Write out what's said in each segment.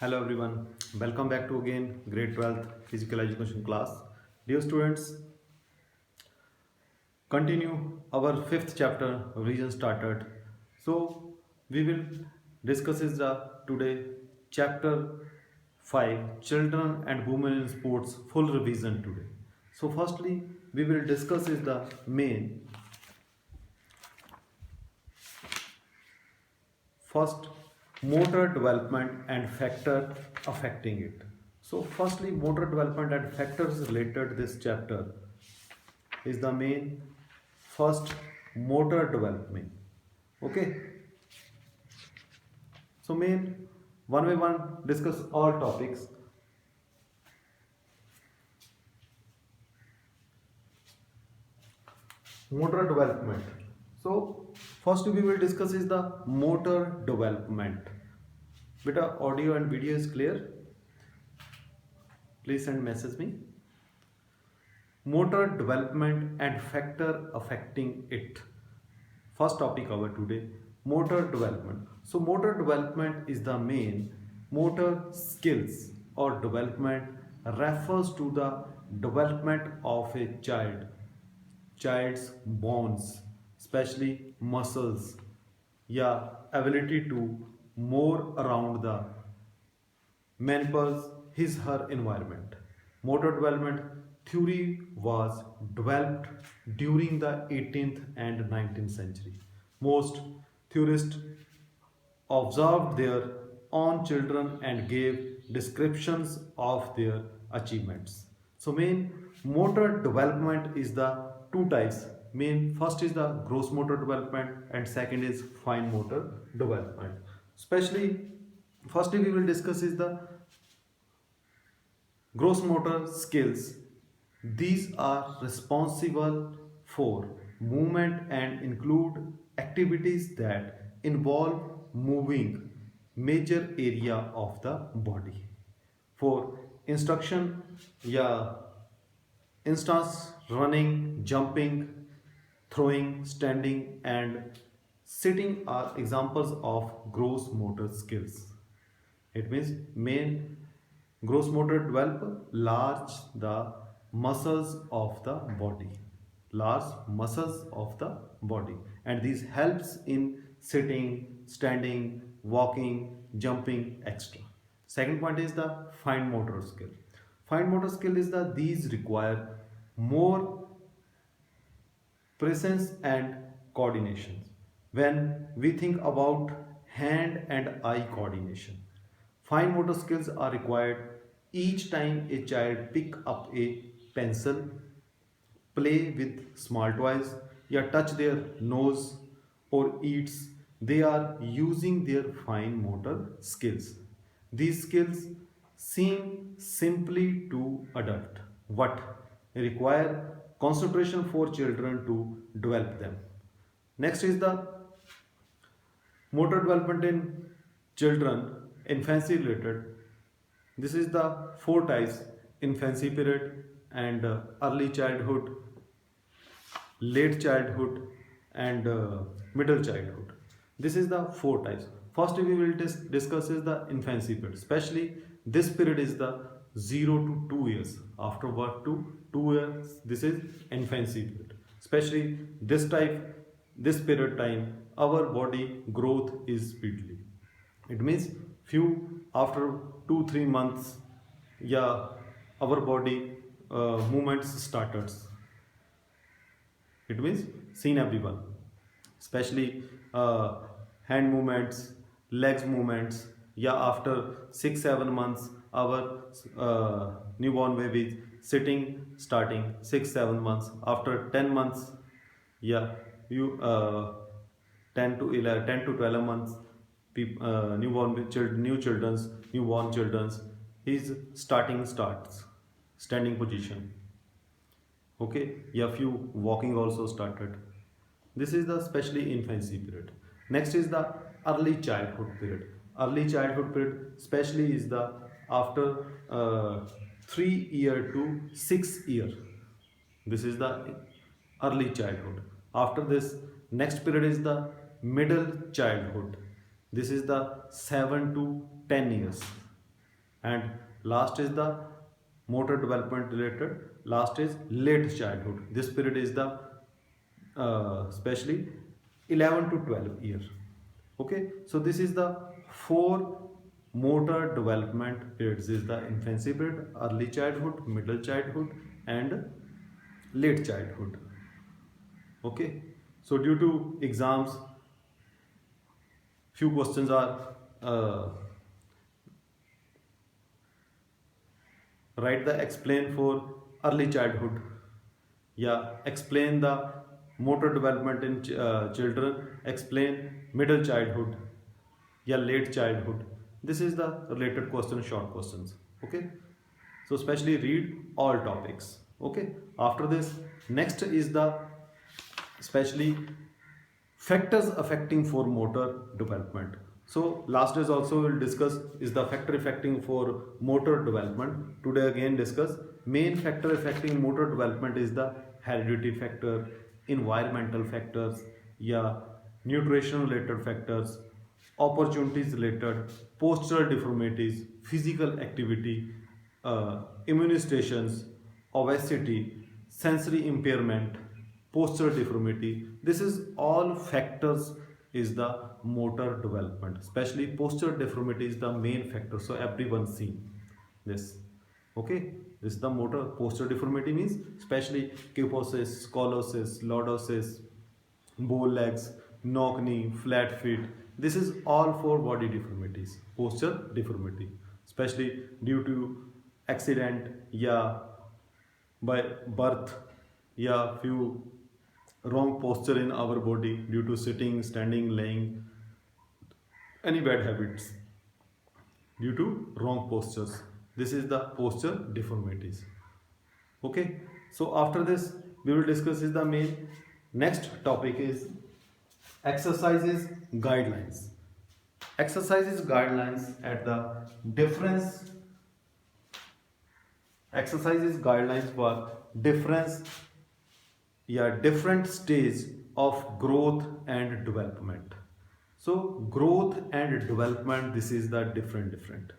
Hello everyone, welcome back to again grade 12th physical education class. Dear students, continue our fifth chapter revision started. So we will discuss is the today chapter 5 children and women in sports full revision today. So firstly we will discuss is the main first motor development and factor affecting it. So firstly motor development and factors related this chapter is the main first motor development. Okay, so main one by one discuss all topics. Motor development. So first we will discuss is the motor development. Beta audio and video is clear? Please send message me. Motor development and factor affecting it. First topic our today, motor development. So motor development is the main motor skills or development refers to the development of a child's bones, especially muscles, yeah, ability to move around the manipulates his her environment. Motor development theory was developed during the 18th and 19th century. Most theorists observed their own children and gave descriptions of their achievements. So main motor development is the two types. Main first is the gross motor development and second is fine motor development. Especially firstly we will discuss is the gross motor skills. These are responsible for movement and include activities that involve moving major area of the body. For instruction, yeah, instance running, jumping, throwing, standing, and sitting are examples of gross motor skills. It means main gross motor develop large the muscles of the body. Large muscles of the body. And this helps in sitting, standing, walking, jumping, etc. Second point is the fine motor skill. Fine motor skill is the these require more presence and coordination. When we think about hand and eye coordination, fine motor skills are required each time a child pick up a pencil, play with small toys, or touch their nose or eats. They are using their fine motor skills. These skills seem simply to adult, but require concentration for children to develop them. Next is the motor development in children, infancy related. This is the four types: infancy period and early childhood, late childhood, and middle childhood. This is the four types. First, we will discuss is the infancy period. Especially this period is the 0 to 2 years. After birth to 2 years, this is infancy period. Especially this period time, our body growth is speedily. It means few after 2-3 months, yeah, our body movements started. It means seen everyone, especially hand movements, legs movements. Yeah, after 6-7 months, our newborn baby sitting starting 6-7 months. After 10 months, yeah, you 10 to 12 months, newborn children's, his starts standing position. Okay, yeah, few walking also started. This is the especially infancy period. Next is the early childhood period. Early childhood period especially is the after 3 year to 6 year. This is the early childhood. After this, next period is the middle childhood. This is the 7 to 10 years. And last is the motor development related. Last is late childhood. This period is the especially 11 to 12 years. Okay, so this is the four motor development periods. Is the infancy period, early childhood, middle childhood, and late childhood. Okay, so due to exams, few questions are write the explain for early childhood. Yeah, explain the motor development in children. Explain middle childhood. Yeah, late childhood. This is the related question, short questions. Okay, so especially read all topics. Okay, after this, next is the especially factors affecting for motor development. So last days also we'll discuss is the factor affecting for motor development. Today again discuss main factor affecting motor development is the heredity factor, environmental factors, yeah, nutrition related factors, opportunities related, postural deformities, physical activity, immunizations, obesity, sensory impairment, postural deformity. This is all factors is the motor development. Especially postural deformity is the main factor. So everyone seen this. Okay, this is the motor postural deformity means especially kyphosis, scoliosis, lordosis, bow legs, knock knee, flat feet. This is all for body deformities, posture deformity, especially due to accident, yeah, by birth, yeah, few wrong posture in our body due to sitting, standing, laying, any bad habits due to wrong postures. This is the posture deformities. Okay, so after this we will discuss is the main next topic is exercises guidelines. Exercises guidelines at the difference exercises guidelines for difference, yeah, different stage of growth and development. So growth and development, this is the different.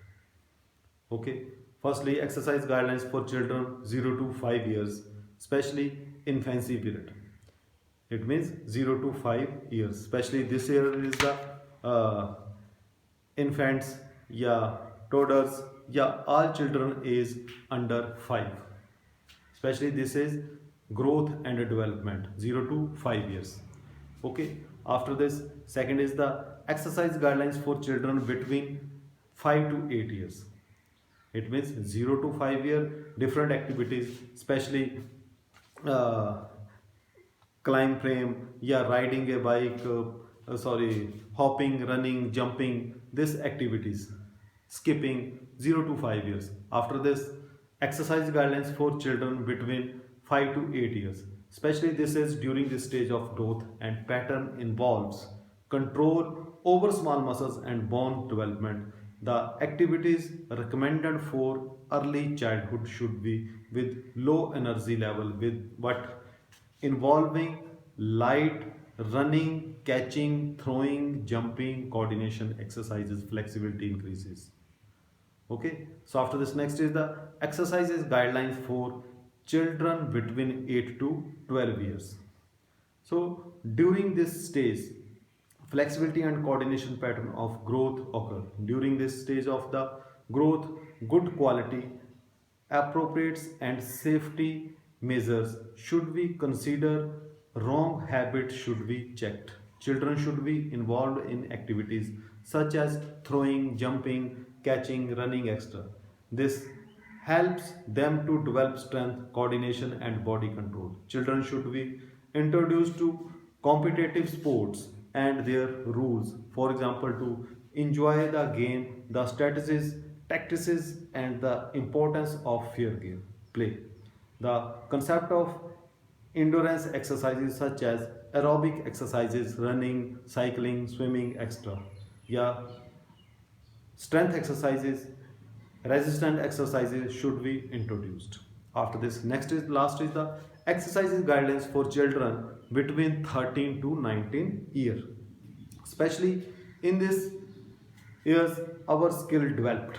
Okay, firstly exercise guidelines for children 0 to 5 years, especially infancy period. It means 0 to 5 years, especially this year is the infants, yeah, toddlers, yeah, all children is under 5. Especially this is growth and development 0 to 5 years. Okay, after this second is the exercise guidelines for children between 5 to 8 years. It means 0 to 5 year different activities, especially uh, climb frame, yeah, riding a bike, hopping, running, jumping, this activities, skipping, 0 to 5 years. After this exercise guidelines for children between 5 to 8 years, especially this is during this stage of growth and pattern involves control over small muscles and bone development. The activities recommended for early childhood should be with low energy level with but involving light running, catching, throwing, jumping, coordination exercises, flexibility increases. Okay, so after this next is the exercises guidelines for children between 8 to 12 years. So during this stage, flexibility and coordination pattern of growth occur. During this stage of the growth, good quality, appropriate and safety measures should be considered. Wrong habits should be checked. Children should be involved in activities such as throwing, jumping, catching, running, etc. This helps them to develop strength, coordination, and body control. Children should be introduced to competitive sports and their rules. For example, to enjoy the game, the strategies, tactics, and the importance of fair game play. The concept of endurance exercises such as aerobic exercises, running, cycling, swimming, etc. Yeah, strength exercises, resistance exercises should be introduced. After this, next is last is the exercises guidelines for children between 13 to 19 years. Especially in this years, our skill developed.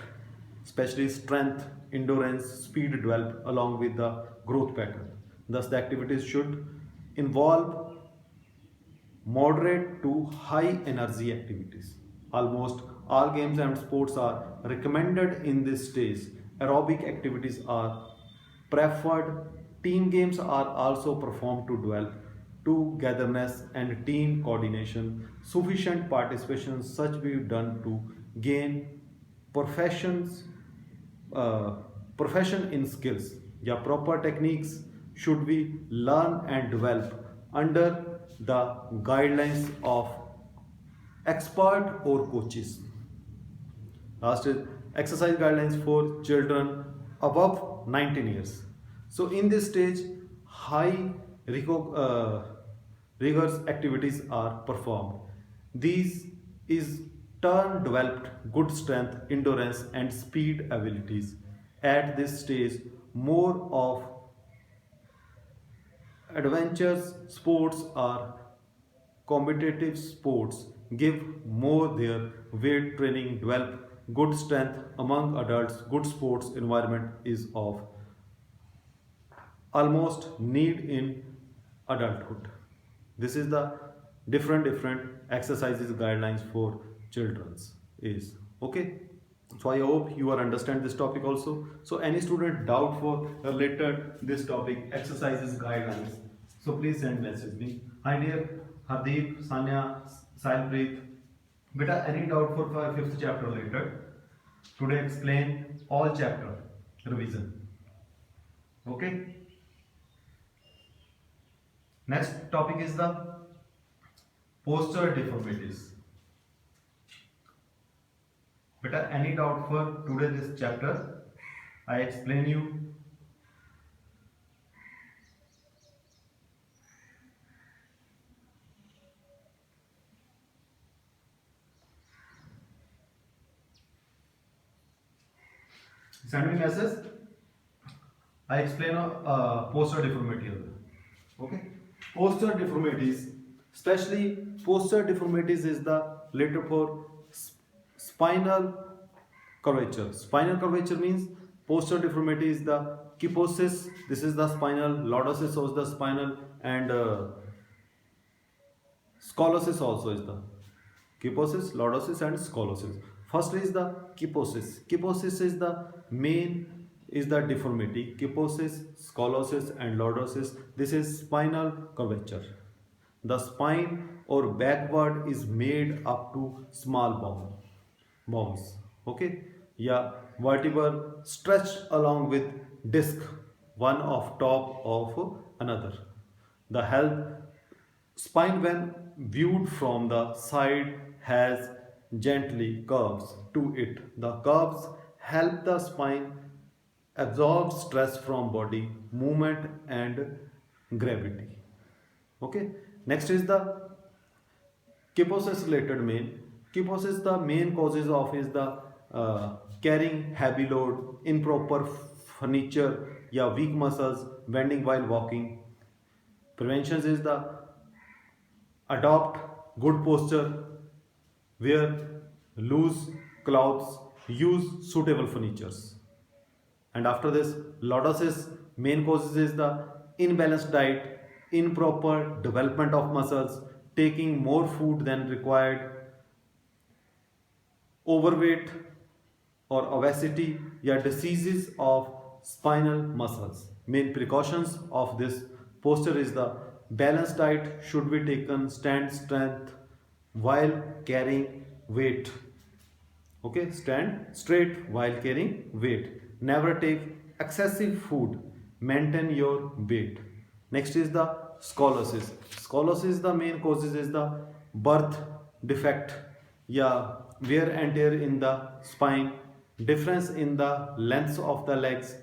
especially strength, endurance, speed develop along with the growth pattern. Thus, the activities should involve moderate to high energy activities. Almost all games and sports are recommended in this stage. Aerobic activities are preferred. Team games are also performed to develop togetherness and team coordination. Sufficient participation such be done to gain professions uh, profession in skills. Yeah, proper techniques should be learn and develop under the guidelines of expert or coaches. Last is exercise guidelines for children above 19 years. So in this stage, high rigorous activities are performed. These is turn developed good strength, endurance, and speed abilities. At this stage, more of adventures sports are competitive sports give more their weight training develop good strength among adults. Good sports environment is of almost need in adulthood. This is the different exercises guidelines for children's is okay. So I hope you are understand this topic also. So any student doubt for related this topic exercises guidelines, so please send message me. Hi dear Hardeep, Sanya, Sailpreet, beta any doubt for fifth chapter related? Today explain all chapter revision. Okay. Next topic is the posture deformities. Beta any doubt for today this chapter? I explain you. Send me message. I explain posture deformity. Okay. Posture deformities, especially posture deformities, is the later for spinal curvature. Spinal curvature means posture deformity is the kyphosis. This is the spinal. Lordosis is the spinal, and scoliosis also is the kyphosis, lordosis, and scoliosis. First is the kyphosis. Kyphosis is the main is the deformity. Kyphosis, scoliosis, and lordosis. This is spinal curvature. The spine or backward is made up to small bones. Okay. Yeah, vertebra stretched along with disc, one of top of another. The health spine, when viewed from the side, has gently curves to it. The curves help the spine absorb stress from body, movement, and gravity. Okay. Next is the kyphosis related main. Kyphosis, the main causes of is the carrying heavy load, improper furniture, yeah, weak muscles, bending while walking. Prevention is the adopt good posture, wear loose clothes, use suitable furnitures. And after this, lordosis main causes is the imbalanced diet, improper development of muscles, taking more food than required, overweight or obesity, yeah, diseases of spinal muscles. Main precautions of this posture is the balanced diet should be taken, stand strength while carrying weight. Okay, stand straight while carrying weight. Never take excessive food. Maintain your weight. Next is the scoliosis. Scoliosis, the main causes is the birth defect, yeah, wear and tear in the spine, difference in the length of the legs,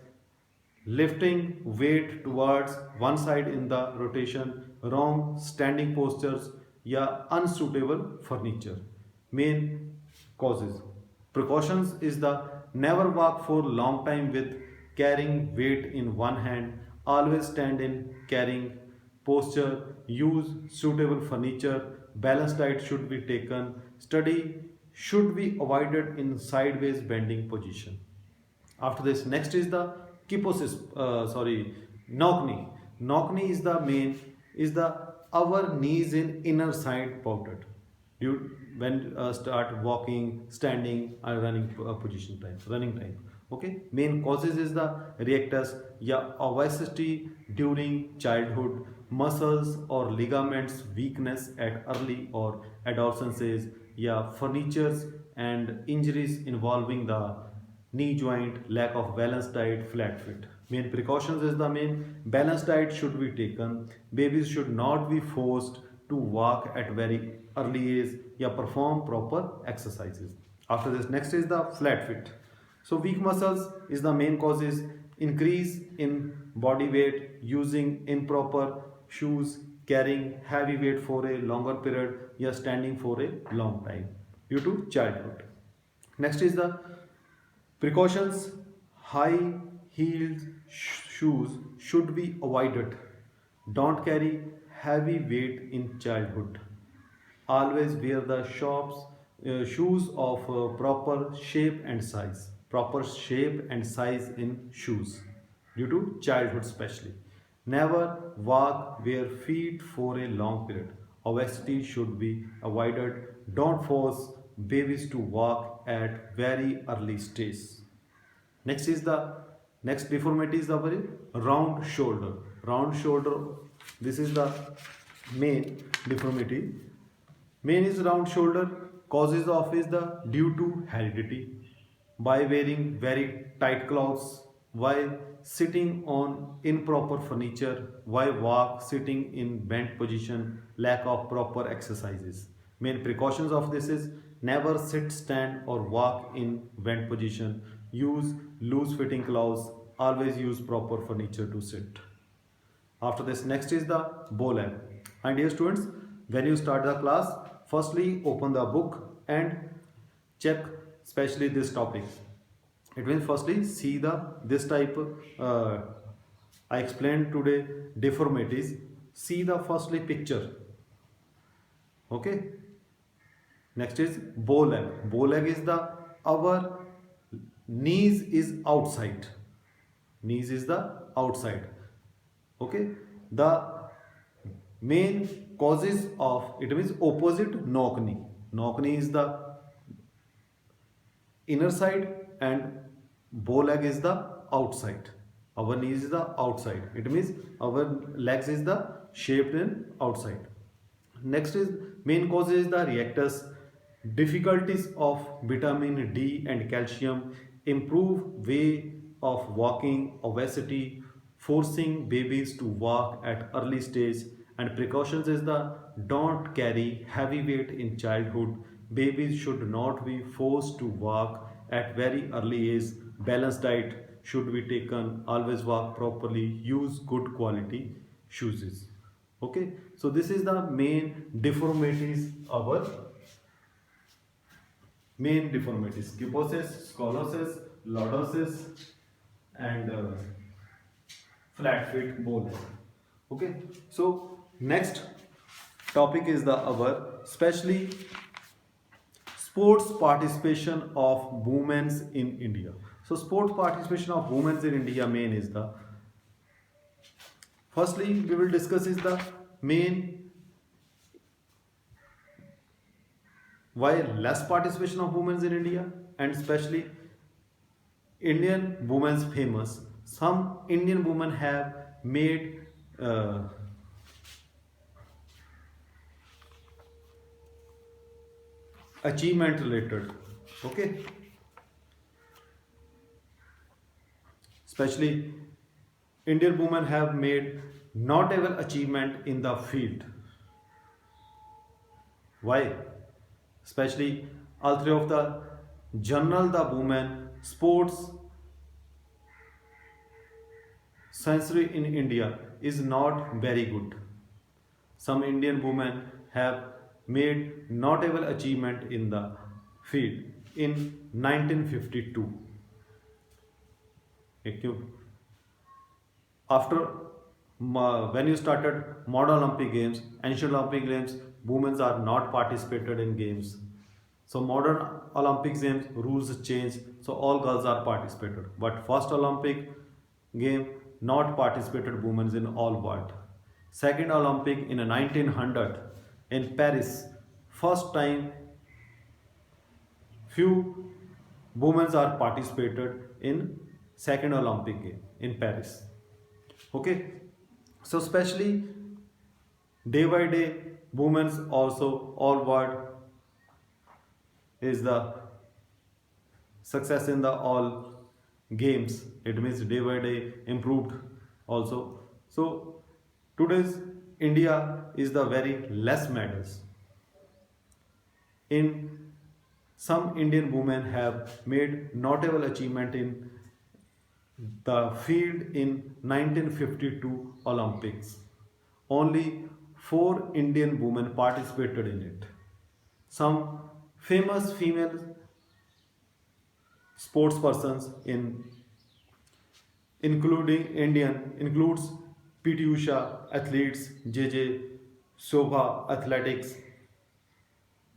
lifting weight towards one side in the rotation, wrong standing postures, yeah, unsuitable furniture. Main causes. Precautions is the never walk for long time with carrying weight in one hand, always stand in carrying posture, use suitable furniture, balanced diet should be taken, study should be avoided in sideways bending position. After this, next is the kyphosis, knock knee. Knock knee is the main, is the our knees in inner side pointed. You when start walking, standing, or running position time, running time. Okay. Main causes is the rectus, yeah, obesity during childhood, muscles or ligaments weakness at early or adolescence, yeah, furnitures and injuries involving the knee joint, lack of balanced diet, flat feet. Main precautions is the main balanced diet should be taken. Babies should not be forced to walk at very early age, yeah, perform proper exercises. After this, next is the flat feet. So weak muscles is the main causes, increase in body weight, using improper shoes, carrying heavy weight for a longer period, yeah, standing for a long time due to childhood. Next is the precautions. High heeled shoes should be avoided. Don't carry heavy weight in childhood. Always wear the shoes of proper shape and size. Proper shape and size in shoes due to childhood especially. Never walk bare feet for a long period. Obesity should be avoided. Don't force babies to walk at very early stage. Next is the next deformity is our round shoulder. Round shoulder. This is the main deformity. Main is round shoulder. Causes of is the due to heredity. By wearing very tight clothes, while sitting on improper furniture, while walk sitting in bent position, lack of proper exercises. Main precautions of this is never sit, stand or walk in bent position. Use loose fitting clothes. Always use proper furniture to sit. After this, next is the bow leg. And dear students, when you start the class, firstly open the book and check especially this topic. It means firstly see the this type I explained today deformities. See the firstly picture. Okay. Next is bow leg. Bow leg is the our knees is outside. Knees is the outside. Okay. The main causes of it means opposite knock knee. Knock knee is the inner side and bow leg is the outside. Our knees is the outside. It means our legs is the shaped in outside. Next is main cause is the rectus, difficulties of vitamin D and calcium, improve way of walking, obesity, forcing babies to walk at early stage, and precautions is the don't carry heavy weight in childhood. Babies should not be forced to walk at very early age. Balanced diet should be taken. Always walk properly. Use good quality shoes. Okay, so this is the main deformities, our main deformities: kyphosis, scoliosis, lordosis, and flat feet bone. Okay, so next topic is the our especially sports participation of women in India. So sports participation of women in India main is the firstly we will discuss is the main why less participation of women in India, and especially Indian women's famous. Some Indian women have made achievement related. Okay, especially Indian women have made notable achievement in the field. Why? Especially all three of the general the women sports century in India is not very good. Some Indian women have made notable achievement in the field in 1952. After when you started modern Olympic Games, ancient Olympic Games, women are not participated in games. So modern Olympic Games rules change. So all girls are participated. But first Olympic game not participated women in all world. Second Olympic in 1900 in Paris. First time few women are participated in second Olympic game in Paris. Okay. So especially day by day women's also all world is the success in the all games. It means day by day improved also. So today's India is the very less medals. In some Indian women have made notable achievement in the field in 1952 Olympics. Only 4 Indian women participated in it. Some famous female sports persons in including Indian includes PT Usha, athletes, JJ, Shobha, athletics,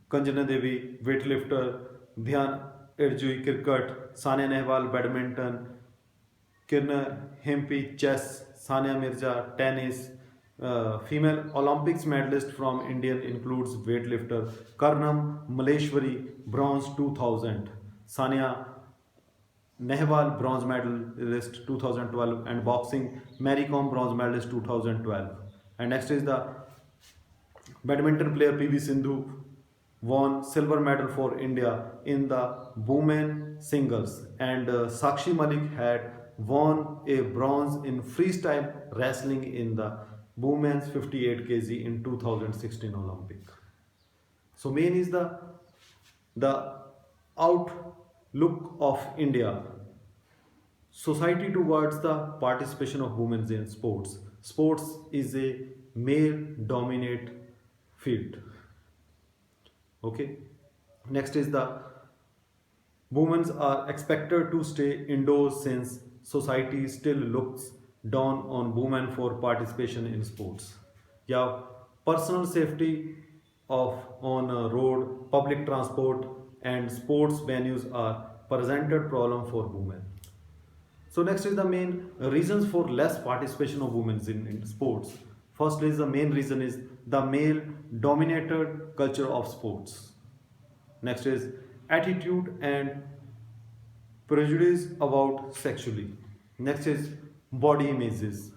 Kanjana Devi, weightlifter, Dhyan Erjui, cricket, Sania Nehwal, badminton, Kirna Hempi, chess, Sania Mirza, tennis. Female Olympics medalist from Indian includes weightlifter Karnam Maleshwari, bronze 2000, Sania Nehwal, bronze medalist 2012, and boxing Mary Kom, bronze medalist 2012. And next is the badminton player PV Sindhu won silver medal for India in the women singles, and Sakshi Malik had won a bronze in freestyle wrestling in the women's 58 kg in 2016 Olympic. So main is the outlook of India. Society towards the participation of women in sports. Sports is a male dominate field. Okay. Next is the women are expected to stay indoors since society still looks down on women for participation in sports. Yeah, personal safety of on a road, public transport, and sports venues are presented problem for women. So next is the main reasons for less participation of women in sports. First is the main reason is the male dominated culture of sports. Next is attitude and prejudice about sexually. Next is body images.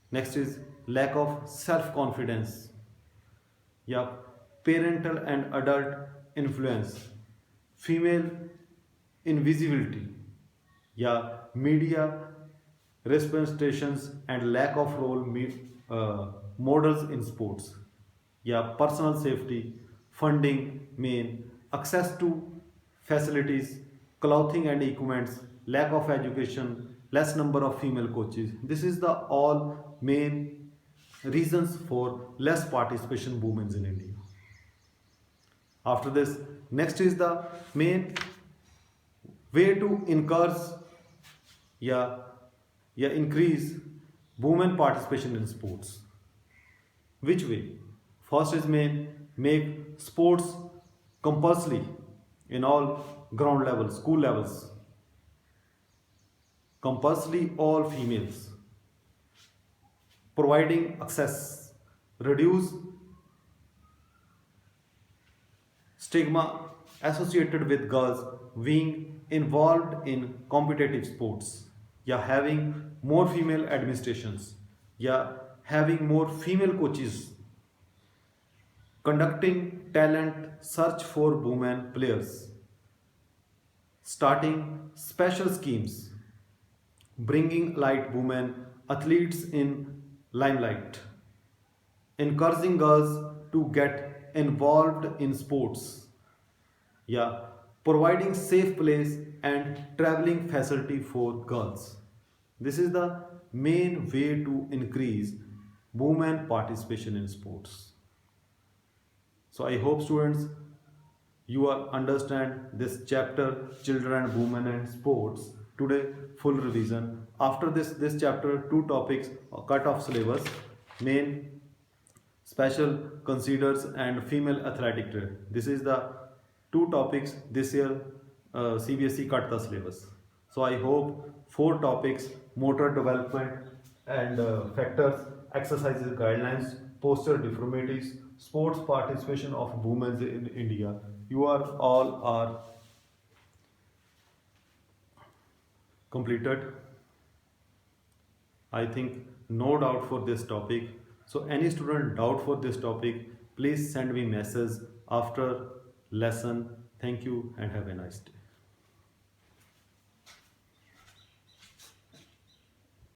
Next is lack of self-confidence. Yeah, parental and adult influence. Female invisibility. Yeah, media representations and lack of models in sports. Yeah, personal safety, funding, main access to facilities, clothing and equipments, lack of education, less number of female coaches. This is the all main reasons for less participation women in India. After this, next is the main way to encourage increase women participation in sports. Which way? First is make sports compulsory in all ground levels, school levels. Compulsory all females. Providing access. Reduce stigma associated with girls being involved in competitive sports. Yeah, having more female administrations. Yeah, having more female coaches. Conducting talent search for women players. Starting special schemes. Bringing light women athletes in limelight. Encouraging girls to get involved in sports. Yeah, providing safe place and traveling facility for girls. This is the main way to increase women participation in sports. So I hope students you are understand this chapter children and women and sports. Today full revision. After this chapter 2 topics cut off syllabus, main special considers and female athletic trail. This is the two topics this year. CBSE cut the syllabus, so I hope four topics: motor development and factors, exercises guidelines, posture deformities, sports participation of women in India. You are all are completed, I think. No doubt for this topic. So any student doubt for this topic, please send me message after lesson. Thank you and have a nice day.